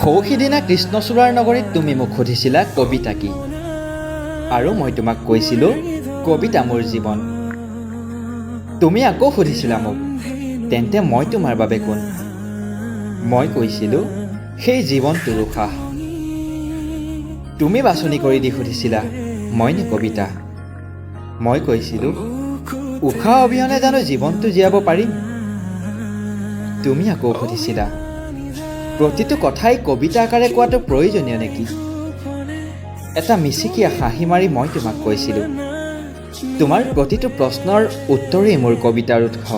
সৌ সিদিনা কৃষ্ণচূড়াৰ নগৰীত তুমি মোক সুধিছিলা কবিতা কি, আৰু মই তোমাক কৈছিলোঁ কবিতা মোৰ জীৱন। তুমি আকৌ সুধিছিলা মোক, তেন্তে মই তোমাৰ বাবে কোন? মই কৈছিলোঁ সেই জীৱনটোৰ উশাহ। তুমি বাছনি কৰি দি সুধিছিলা মইনে কবিতা? মই কৈছিলোঁ উশাহ অবিহনে জানো জীৱনটো জীয়াব পাৰিম? তুমি আকৌ সুধিছিলা প্ৰতিটো কথাই কবিতা আকাৰে কোৱাটো প্ৰয়োজনীয় নেকি? এটা মিচিকীয়া হাঁহি মাৰি মই তোমাক কৈছিলোঁ তোমাৰ প্ৰতিটো প্ৰশ্নৰ উত্তৰেই মোৰ কবিতাৰ উৎস।